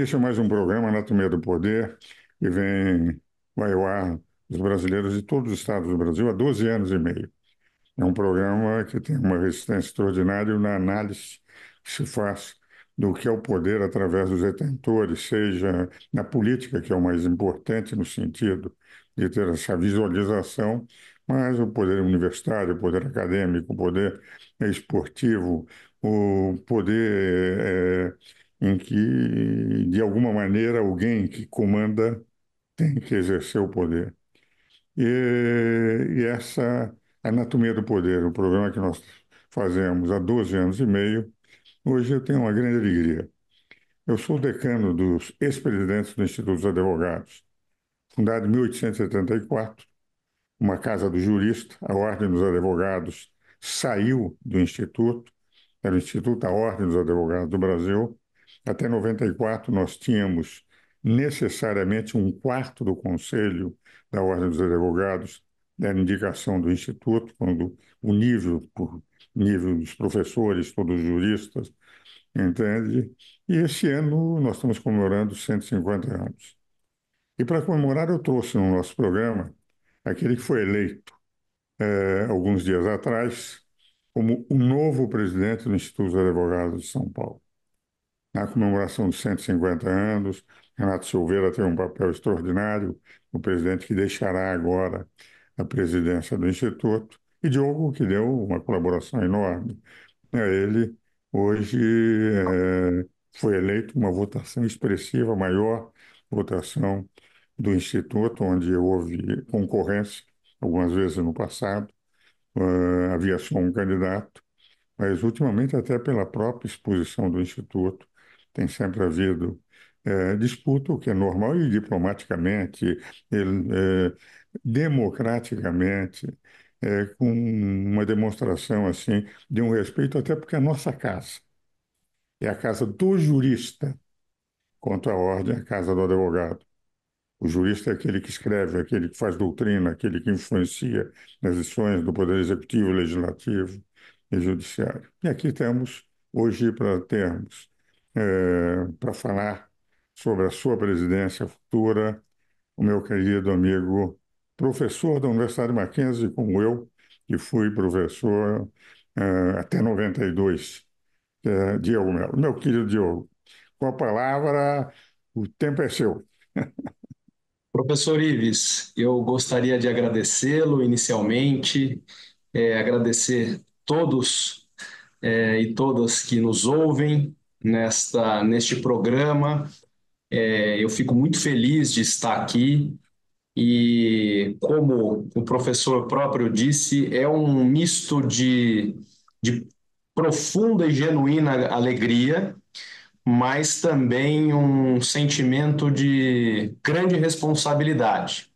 Esse é mais um programa Anatomia do Poder, que vai ao ar os brasileiros de todos os estados do Brasil há 12 anos e meio. É um programa que tem uma resistência extraordinária na análise que se faz do que é o poder através dos detentores, seja na política, que é o mais importante no sentido de ter essa visualização, mas o poder universitário, o poder acadêmico, o poder esportivo, o poder em que, de alguma maneira, alguém que comanda tem que exercer o poder. E essa Anatomia do Poder, o programa que nós fazemos há 12 anos e meio, hoje eu tenho uma grande alegria. Eu sou decano dos ex-presidentes do Instituto dos Advogados, fundado em 1874, uma casa do jurista, a Ordem dos Advogados saiu do Instituto, era o Instituto da Ordem dos Advogados do Brasil. Até 94 nós tínhamos necessariamente um quarto do Conselho da Ordem dos Advogados, era indicação do Instituto, quando o nível, por nível dos professores, todos os juristas, entende? E esse ano nós estamos comemorando 150 anos. E para comemorar eu trouxe no nosso programa aquele que foi eleito alguns dias atrás como o novo presidente do Instituto dos Advogados de São Paulo. Na comemoração dos 150 anos, Renato Silveira tem um papel extraordinário, o presidente que deixará agora a presidência do Instituto, e Diogo, que deu uma colaboração enorme. Ele, hoje, foi eleito uma votação expressiva, a maior votação do Instituto, onde houve concorrência, algumas vezes no passado, havia só um candidato, mas ultimamente, até pela própria exposição do Instituto, tem sempre havido disputa, o que é normal, e diplomaticamente, democraticamente, com uma demonstração assim de um respeito, até porque a nossa casa é a casa do jurista, quanto à ordem, é a casa do advogado. O jurista é aquele que escreve, aquele que faz doutrina, aquele que influencia nas decisões do Poder Executivo, Legislativo e Judiciário. E aqui temos, hoje, para termos, para falar sobre a sua presidência futura, o meu querido amigo, professor da Universidade Mackenzie, como eu, que fui professor até 92, Diogo Melo. Meu querido Diogo, com a palavra, o tempo é seu. Professor Ives, eu gostaria de agradecê-lo inicialmente, agradecer todos e todas que nos ouvem neste programa. Eu fico muito feliz de estar aqui e, como o professor próprio disse, é um misto de profunda e genuína alegria, mas também um sentimento de grande responsabilidade.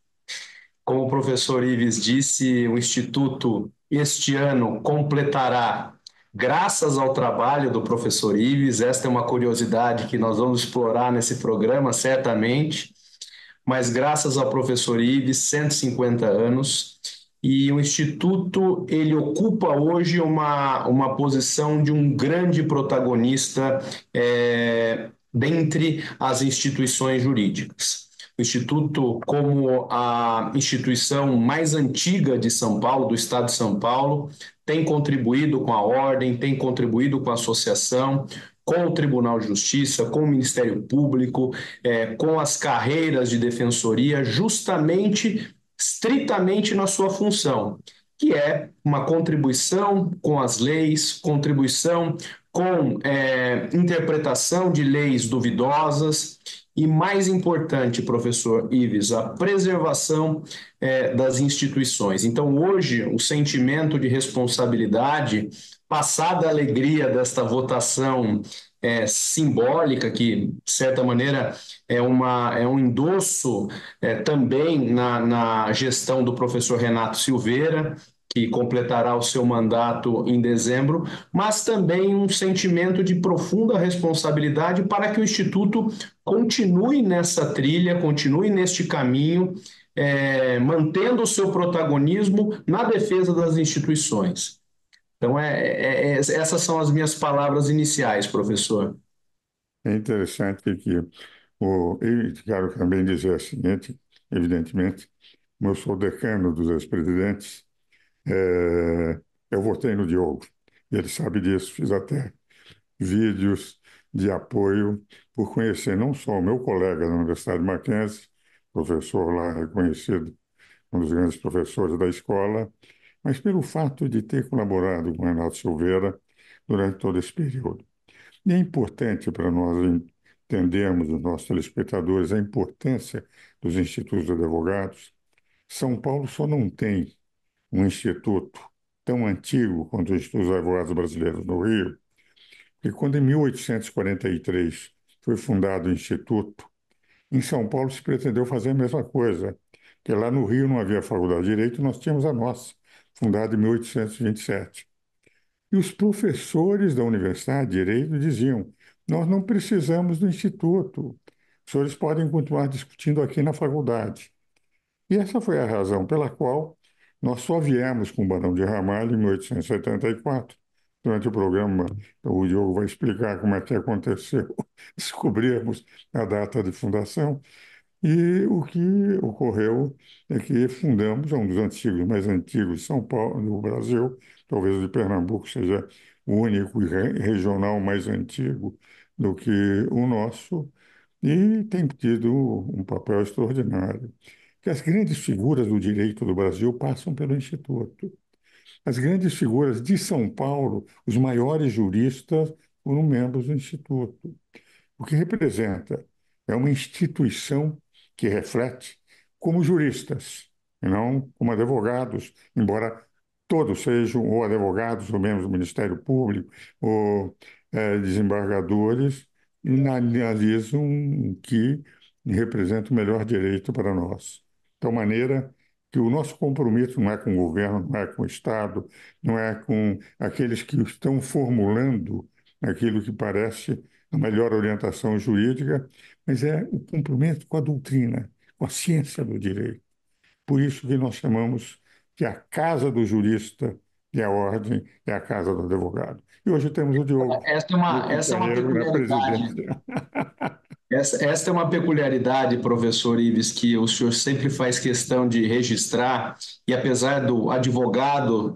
Como o professor Ives disse, o Instituto este ano completará, graças ao trabalho do professor Ives, esta é uma curiosidade que nós vamos explorar nesse programa, certamente, mas graças ao professor Ives, 150 anos, e o Instituto ele ocupa hoje uma posição de um grande protagonista dentre as instituições jurídicas. O Instituto, como a instituição mais antiga de São Paulo, do Estado de São Paulo, tem contribuído com a ordem, tem contribuído com a associação, com o Tribunal de Justiça, com o Ministério Público, com as carreiras de defensoria, justamente, estritamente na sua função, que é uma contribuição com as leis, contribuição com interpretação de leis duvidosas e, mais importante, professor Ives, a preservação das instituições. Então, hoje, o sentimento de responsabilidade, passada a alegria desta votação simbólica, que, de certa maneira, é um endosso também na gestão do professor Renato Silveira, que completará o seu mandato em dezembro, mas também um sentimento de profunda responsabilidade para que o Instituto continue nessa trilha, continue neste caminho, mantendo o seu protagonismo na defesa das instituições. Então, essas são as minhas palavras iniciais, professor. É interessante que E quero também dizer o seguinte, evidentemente, como eu sou decano dos ex-presidentes, eu votei no Diogo. Ele sabe disso, fiz até vídeos de apoio por conhecer não só o meu colega da Universidade Mackenzie, professor lá reconhecido, um dos grandes professores da escola, mas pelo fato de ter colaborado com Renato Silveira durante todo esse período. E é importante para nós entendermos, os nossos telespectadores, a importância dos institutos de advogados. São Paulo só não tem um instituto tão antigo quanto o Instituto dos Advogados Brasileiros no Rio, porque quando em 1843 foi fundado o Instituto, em São Paulo se pretendeu fazer a mesma coisa, porque lá no Rio não havia faculdade de Direito, nós tínhamos a nossa, fundada em 1827. E os professores da Universidade de Direito diziam: nós não precisamos do Instituto, os senhores podem continuar discutindo aqui na faculdade. E essa foi a razão pela qual nós só viemos com o Barão de Ramalho em 1874. Durante o programa, o Diogo vai explicar como é que aconteceu. Descobrimos a data de fundação e o que ocorreu é que fundamos, é um dos antigos, mais antigos de São Paulo, no Brasil, talvez o de Pernambuco seja o único e regional mais antigo do que o nosso, e tem tido um papel extraordinário. Que as grandes figuras do direito do Brasil passam pelo Instituto. As grandes figuras de São Paulo, os maiores juristas, foram membros do Instituto. O que representa é uma instituição que reflete como juristas, e não como advogados, embora todos sejam ou advogados, ou membros do Ministério Público, ou desembargadores, e analisam o que representa o melhor direito para nós. De tal maneira que o nosso compromisso não é com o governo, não é com o Estado, não é com aqueles que estão formulando aquilo que parece a melhor orientação jurídica, mas é o compromisso com a doutrina, com a ciência do direito. Por isso que nós chamamos que a casa do jurista e a ordem é a casa do advogado. E hoje temos o Diogo, meu Essa é uma companheiro na peculiaridade. presidência. Esta é uma peculiaridade, professor Ives, que o senhor sempre faz questão de registrar, e apesar do advogado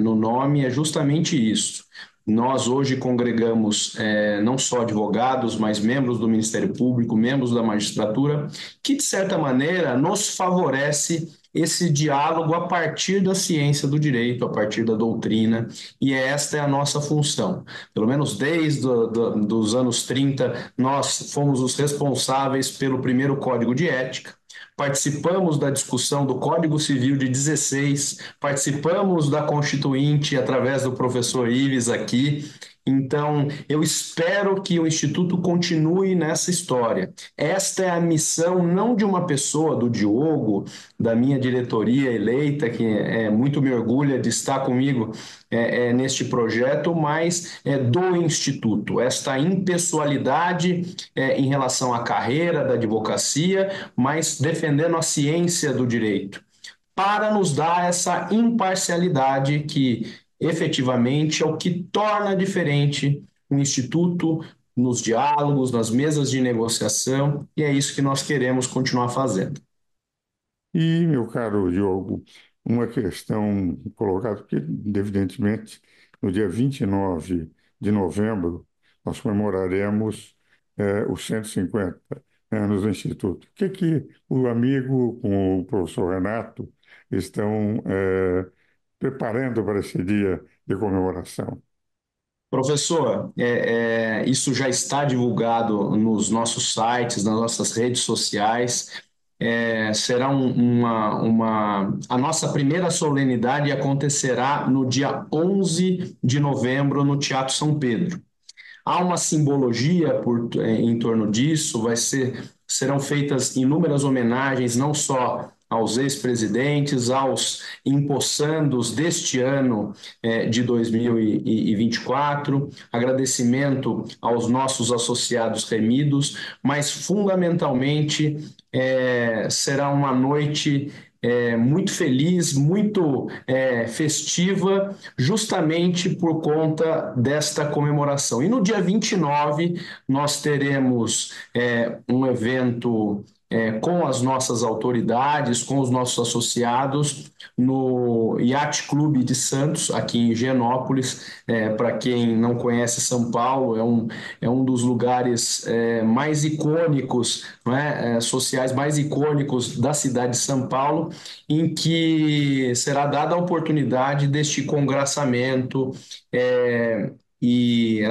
no nome, é justamente isso. Nós hoje congregamos não só advogados, mas membros do Ministério Público, membros da magistratura, que de certa maneira nos favorece esse diálogo a partir da ciência do direito, a partir da doutrina, e esta é a nossa função. Pelo menos desde os anos 30, nós fomos os responsáveis pelo primeiro Código de Ética, participamos da discussão do Código Civil de 16, participamos da Constituinte através do professor Ives aqui. Então, eu espero que o Instituto continue nessa história. Esta é a missão não de uma pessoa, do Diogo, da minha diretoria eleita, que muito me orgulha de estar comigo neste projeto, mas do Instituto. Esta impessoalidade em relação à carreira da advocacia, mas defendendo a ciência do direito, para nos dar essa imparcialidade que efetivamente é o que torna diferente o Instituto nos diálogos, nas mesas de negociação, e é isso que nós queremos continuar fazendo. E, meu caro Diogo, uma questão colocada, porque, evidentemente, no dia 29 de novembro, nós comemoraremos os 150 anos do Instituto. O que o amigo com o professor Renato estão preparando para esse dia de comemoração? Professor, isso já está divulgado nos nossos sites, nas nossas redes sociais. Será a nossa primeira solenidade acontecerá no dia 11 de novembro no Teatro São Pedro. Há uma simbologia em torno disso, serão feitas inúmeras homenagens, não só aos ex-presidentes, aos empossandos deste ano de 2024, agradecimento aos nossos associados remidos, mas fundamentalmente será uma noite muito feliz, muito festiva, justamente por conta desta comemoração. E no dia 29, nós teremos um evento com as nossas autoridades, com os nossos associados, no Yacht Clube de Santos, aqui em Higienópolis. Para quem não conhece São Paulo, é um dos lugares mais icônicos, não é? Sociais mais icônicos da cidade de São Paulo, em que será dada a oportunidade deste congraçamento e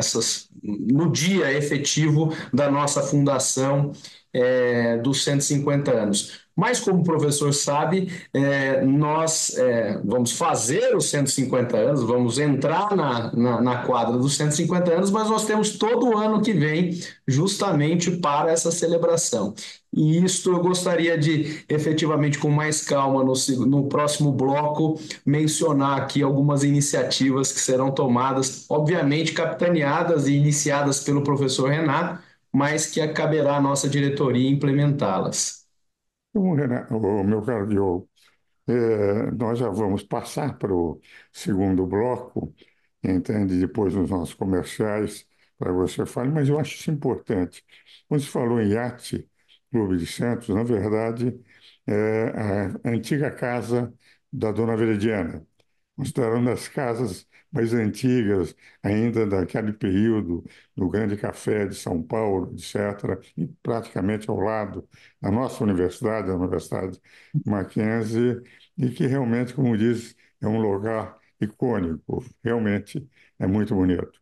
no dia efetivo da nossa fundação dos 150 anos. Mas, como o professor sabe, nós vamos fazer os 150 anos, vamos entrar na quadra dos 150 anos, mas nós temos todo o ano que vem justamente para essa celebração. E isto eu gostaria de, efetivamente, com mais calma, no próximo bloco, mencionar aqui algumas iniciativas que serão tomadas, obviamente capitaneadas e iniciadas pelo professor Renato, mas que caberá à nossa diretoria implementá-las. Então, Renato, meu caro Diogo, nós já vamos passar para o segundo bloco, entende? Depois dos nossos comerciais, para você falar, mas eu acho isso importante. Quando se falou em iate, Clube de Santos, na verdade, é a antiga casa da Dona Verediana, considerando as casas mais antigas, ainda daquele período, do Grande Café de São Paulo, etc., e praticamente ao lado da nossa universidade, a Universidade Mackenzie, e que realmente, como diz, é um lugar icônico, realmente é muito bonito.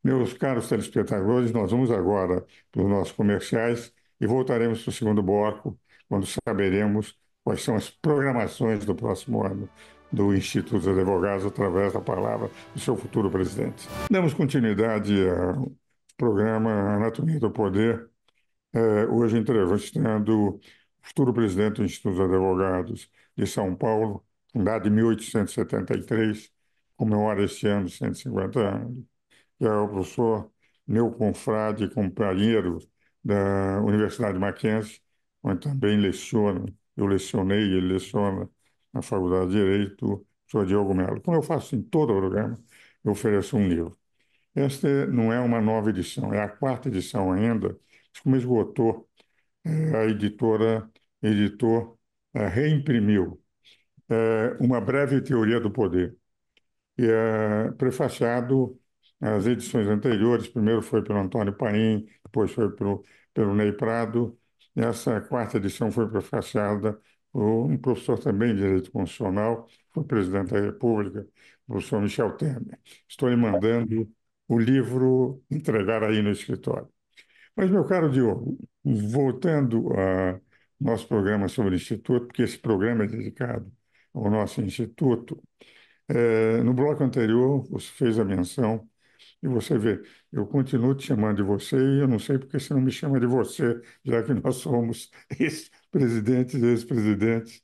Meus caros telespectadores, nós vamos agora para os nossos comerciais e voltaremos para o segundo bloco, quando saberemos quais são as programações do próximo ano do Instituto dos Advogados, através da palavra do seu futuro presidente. Damos continuidade ao programa Anatomia do Poder, hoje entrevistando o futuro presidente do Instituto dos Advogados de São Paulo, fundado em 1873, comemora este ano 150 anos, que é o professor meu confrade e companheiro da Universidade Mackenzie, onde também leciono. Eu lecionei, ele leciona na Faculdade de Direito, o professor Diogo Melo. Como eu faço em todo o programa, eu ofereço um livro. Esta não é uma nova edição, é a quarta edição ainda, mas como esgotou, a editor, reimprimiu Uma Breve Teoria do Poder, e é prefaciado as edições anteriores. Primeiro foi pelo Antônio Paim, depois foi pelo Ney Prado. E essa quarta edição foi prefaciada por um professor também de Direito Constitucional, foi presidente da República, o professor Michel Temer. Estou lhe mandando o livro entregar aí no escritório. Mas, meu caro Diogo, voltando ao nosso programa sobre o Instituto, porque esse programa é dedicado ao nosso Instituto, no bloco anterior, você fez a menção, e você vê, eu continuo te chamando de você, e eu não sei porque você não me chama de você, já que nós somos ex-presidentes e ex-presidentes,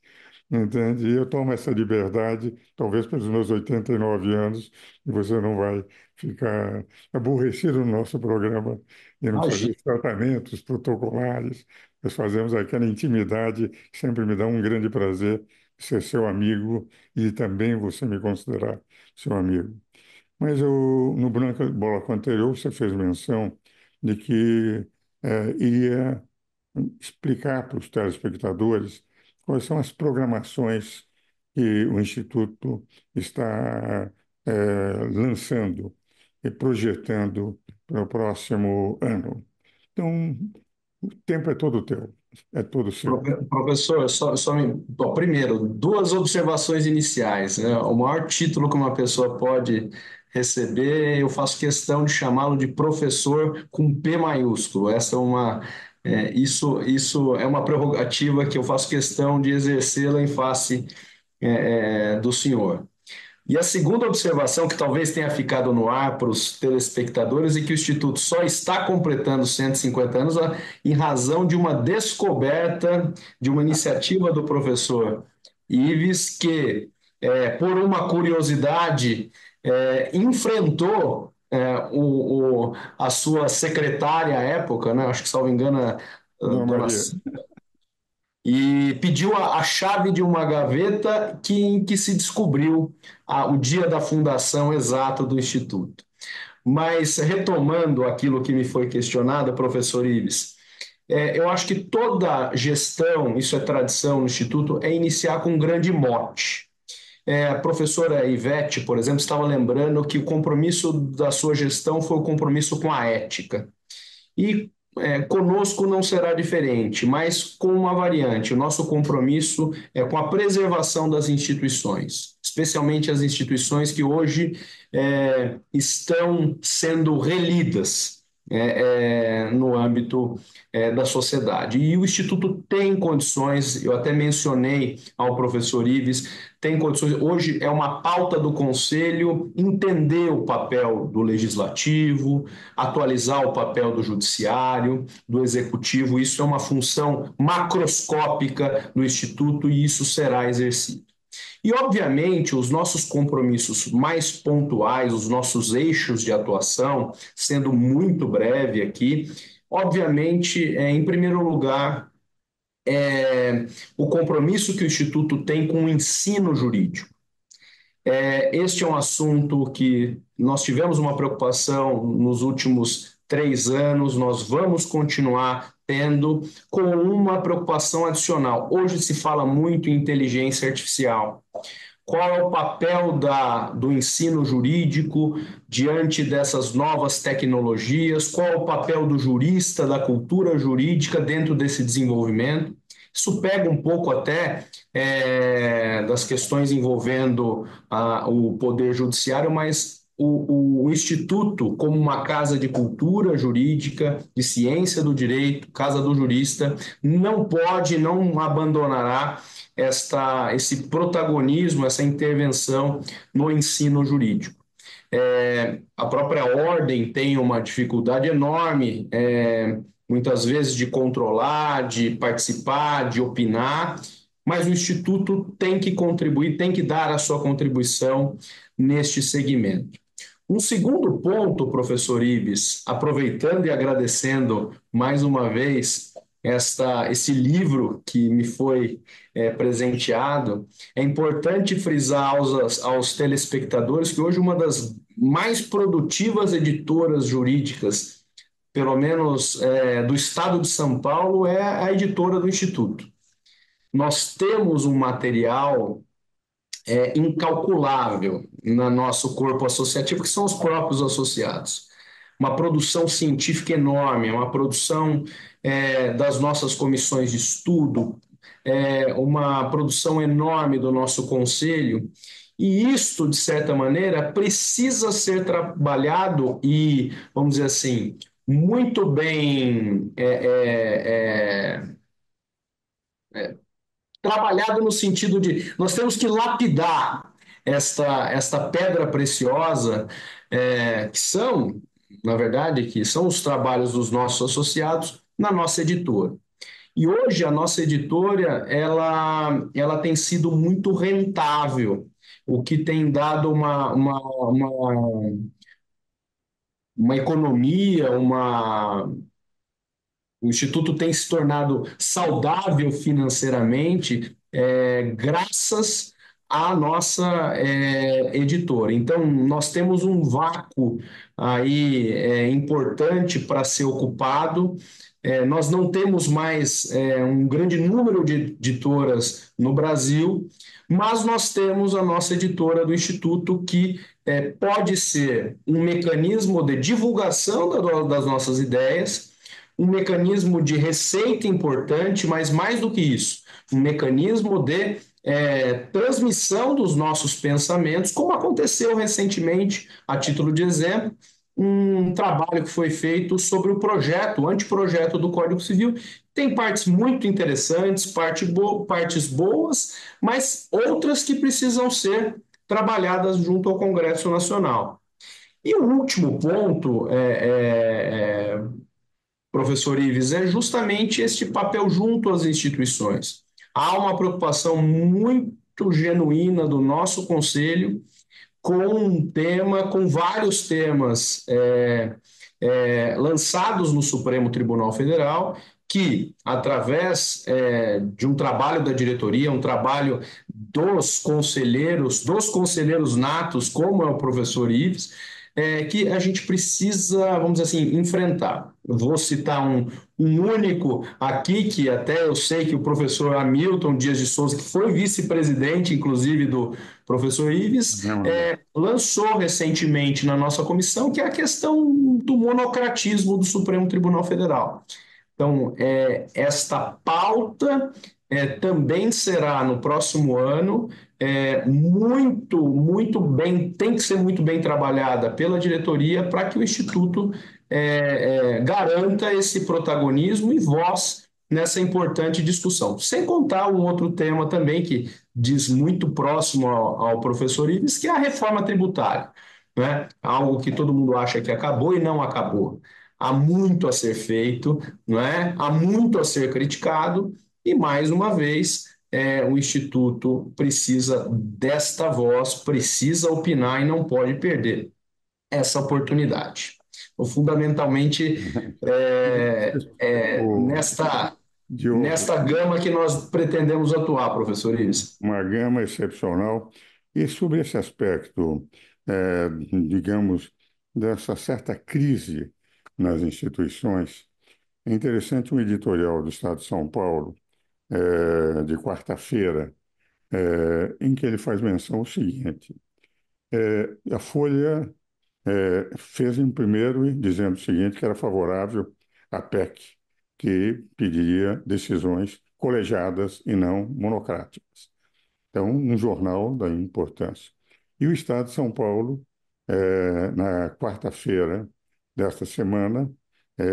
entende? E eu tomo essa liberdade, talvez pelos meus 89 anos, e você não vai ficar aborrecido no nosso programa e não fazer os tratamentos protocolares. Nós fazemos aquela intimidade que sempre me dá um grande prazer ser seu amigo e também você me considerar seu amigo. Mas no bloco anterior você fez menção de que iria explicar para os telespectadores quais são as programações que o Instituto está lançando e projetando para o próximo ano. Então, o tempo é todo teu, é todo seu. Professor, bom, primeiro, duas observações iniciais, né? O maior título que uma pessoa pode receber, eu faço questão de chamá-lo de professor com P maiúsculo. Isso é uma prerrogativa que eu faço questão de exercê-la em face, do senhor. E a segunda observação, que talvez tenha ficado no ar para os telespectadores, é que o Instituto só está completando 150 anos em razão de uma descoberta, de uma iniciativa do professor Ives, que, por uma curiosidade, enfrentou a sua secretária à época, né? Acho que, salvo engano, a Dona dona Maria, e pediu a chave de uma gaveta em que se descobriu o dia da fundação exato do Instituto. Mas, retomando aquilo que me foi questionado, professor Ives, eu acho que toda gestão, isso é tradição no Instituto, é iniciar com um grande mote. A professora Ivete, por exemplo, estava lembrando que o compromisso da sua gestão foi o compromisso com a ética. E conosco não será diferente, mas com uma variante. O nosso compromisso é com a preservação das instituições, especialmente as instituições que hoje estão sendo relidas no âmbito da sociedade. E o Instituto tem condições, eu até mencionei ao professor Ives, tem condições. Hoje é uma pauta do Conselho entender o papel do Legislativo, atualizar o papel do Judiciário, do Executivo. Isso é uma função macroscópica do Instituto e isso será exercido. E, obviamente, os nossos compromissos mais pontuais, os nossos eixos de atuação, sendo muito breve aqui, obviamente, em primeiro lugar, o compromisso que o Instituto tem com o ensino jurídico. Este é um assunto que nós tivemos uma preocupação nos últimos 3 anos, nós vamos continuar tendo com uma preocupação adicional. Hoje se fala muito em inteligência artificial. Qual é o papel do ensino jurídico diante dessas novas tecnologias? Qual é o papel do jurista, da cultura jurídica dentro desse desenvolvimento? Isso pega um pouco até das questões envolvendo o poder judiciário, mas o Instituto, como uma casa de cultura jurídica, de ciência do direito, casa do jurista, não pode, não abandonará esse protagonismo, essa intervenção no ensino jurídico. A própria ordem tem uma dificuldade enorme, muitas vezes, de controlar, de participar, de opinar, mas o Instituto tem que contribuir, tem que dar a sua contribuição neste segmento. Um segundo ponto, professor Ives, aproveitando e agradecendo mais uma vez esse livro que me foi presenteado, é importante frisar aos telespectadores que hoje uma das mais produtivas editoras jurídicas, pelo menos do estado de São Paulo, é a editora do Instituto. Nós temos um material incalculável no nosso corpo associativo, que são os próprios associados. Uma produção científica enorme, uma produção das nossas comissões de estudo, uma produção enorme do nosso conselho. E isto, de certa maneira, precisa ser trabalhado e, vamos dizer assim, muito bem trabalhado no sentido de nós temos que lapidar esta pedra preciosa, na verdade, que são os trabalhos dos nossos associados na nossa editora. E hoje a nossa editora ela tem sido muito rentável, o que tem dado uma economia, o Instituto tem se tornado saudável financeiramente, graças à nossa editora. Então, nós temos um vácuo aí importante para ser ocupado. Nós não temos mais um grande número de editoras no Brasil, mas nós temos a nossa editora do Instituto, que pode ser um mecanismo de divulgação das nossas ideias, um mecanismo de receita importante, mas mais do que isso, um mecanismo de transmissão dos nossos pensamentos, como aconteceu recentemente, a título de exemplo, um trabalho que foi feito sobre o anteprojeto do Código Civil. Tem partes muito interessantes, partes boas, mas outras que precisam ser trabalhadas junto ao Congresso Nacional. E o último ponto professor Ives, é justamente este papel junto às instituições. Há uma preocupação muito genuína do nosso Conselho com vários temas lançados no Supremo Tribunal Federal, que, através de um trabalho da diretoria, um trabalho dos conselheiros natos, como é o professor Ives, que a gente precisa, vamos dizer assim, enfrentar. Eu vou citar um único aqui, que até eu sei que o professor Hamilton Dias de Souza, que foi vice-presidente, inclusive, do professor Ives, lançou recentemente na nossa comissão, que é a questão do monocratismo do Supremo Tribunal Federal. Então, esta pauta também será no próximo ano muito bem, tem que ser muito bem trabalhada pela diretoria para que o Instituto garanta esse protagonismo e voz nessa importante discussão. Sem contar um outro tema também que diz muito próximo ao professor Ives, que é a reforma tributária, né? Algo que todo mundo acha que acabou e não acabou. Há muito a ser feito, não é? Há muito a ser criticado, e mais uma vez o Instituto precisa desta voz, precisa opinar e não pode perder essa oportunidade. Então, fundamentalmente, O Diogo, nesta gama que nós pretendemos atuar, professor Ives. uma gama excepcional. E sobre esse aspecto, digamos, dessa certa crise nas instituições, é interessante um editorial do Estado de São Paulo, de quarta-feira, em que ele faz menção ao seguinte: a Folha fez em primeiro dizendo o seguinte, que era favorável à PEC, que pediria decisões colegiadas e não monocráticas. Então, um jornal da importância. E o Estado de São Paulo, na quarta-feira desta semana,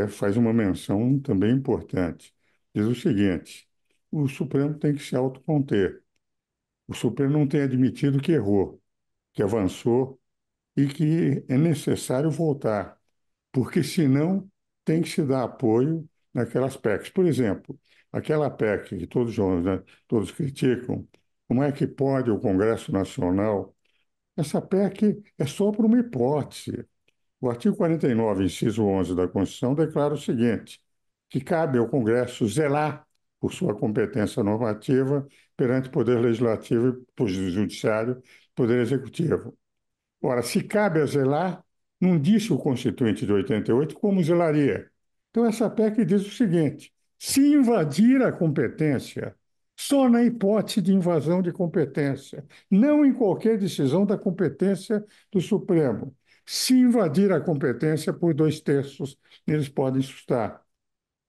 faz uma menção também importante. Diz o seguinte: o Supremo tem que se autoconter. O Supremo não tem admitido que errou, que avançou e que é necessário voltar, porque senão tem que se dar apoio naquelas PECs. Por exemplo, aquela PEC que todos criticam, como é que pode o Congresso Nacional? Essa PEC é só por uma hipótese. O artigo 49, inciso 11 da Constituição, declara o seguinte: que cabe ao Congresso zelar por sua competência normativa perante o Poder Legislativo, Poder Judiciário, Poder Executivo. Ora, se cabe a zelar, não disse o Constituinte de 88 como zelaria. Então, essa PEC diz o seguinte: se invadir a competência, só na hipótese de invasão de competência, não em qualquer decisão da competência do Supremo. Se invadir a competência por 2/3, eles podem sustar.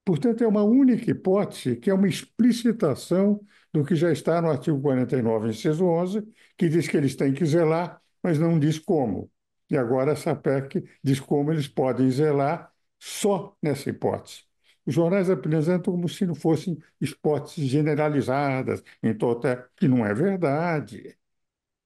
Portanto, é uma única hipótese, que é uma explicitação do que já está no artigo 49, inciso 11, que diz que eles têm que zelar, mas não diz como. E agora essa PEC diz como eles podem zelar só nessa hipótese. Os jornais apresentam como se não fossem hipóteses generalizadas, em total, que não é verdade.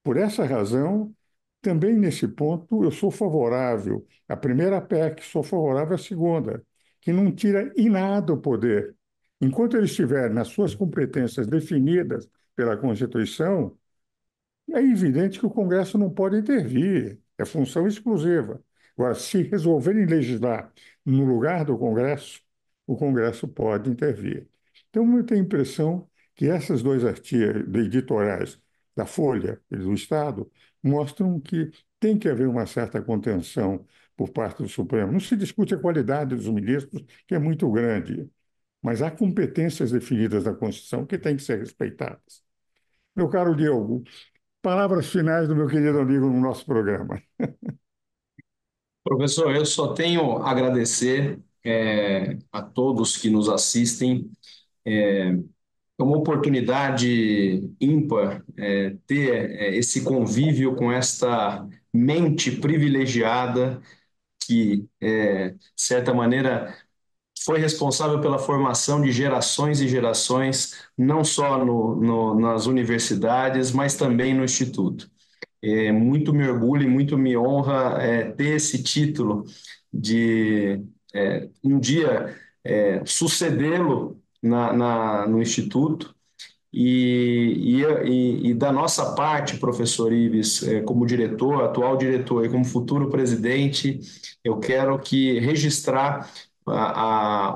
Por essa razão, também nesse ponto, eu sou favorável à primeira PEC, sou favorável à segunda, que não tira em nada o poder. Enquanto ele estiver nas suas competências definidas pela Constituição, é evidente que o Congresso não pode intervir, é função exclusiva. Agora, se resolverem legislar no lugar do Congresso, o Congresso pode intervir. Então, eu tenho a impressão que esses dois artigos editoriais da Folha e do Estado mostram que tem que haver uma certa contenção por parte do Supremo. Não se discute a qualidade dos ministros, que é muito grande, mas há competências definidas na Constituição que têm que ser respeitadas. Meu caro Diogo, palavras finais do meu querido amigo no nosso programa. Professor, eu só tenho a agradecer a todos que nos assistem. É uma oportunidade ímpar ter esse convívio com esta mente privilegiada que, de certa maneira, foi responsável pela formação de gerações e gerações, não só nas universidades, mas também no Instituto. Muito me orgulho e muito me honra ter esse título de um dia sucedê-lo no Instituto. E da nossa parte, professor Ives, como diretor, atual diretor e como futuro presidente, eu quero que registrar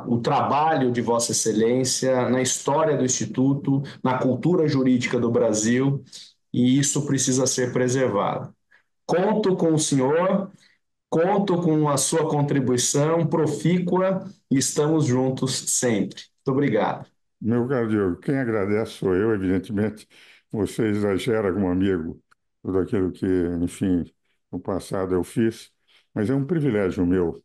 o trabalho de Vossa Excelência na história do Instituto, na cultura jurídica do Brasil, e isso precisa ser preservado. Conto com o senhor, conto com a sua contribuição profícua e estamos juntos sempre. Muito obrigado. Meu caro Diogo, quem agradece sou eu, evidentemente. Você exagera como amigo tudo aquilo que, enfim, no passado eu fiz, mas é um privilégio meu.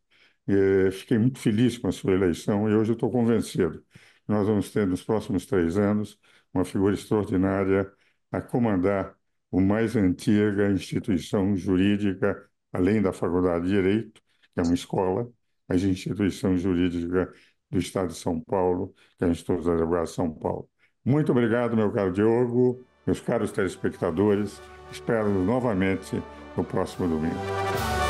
Fiquei muito feliz com a sua eleição e hoje eu estou convencido. Nós vamos ter nos próximos 3 anos uma figura extraordinária a comandar o mais antiga instituição jurídica, além da Faculdade de Direito, que é uma escola, mas instituição jurídica do Estado de São Paulo, que é o Instituto dos Advogados de São Paulo. Muito obrigado, meu caro Diogo, meus caros telespectadores. Espero novamente no próximo domingo.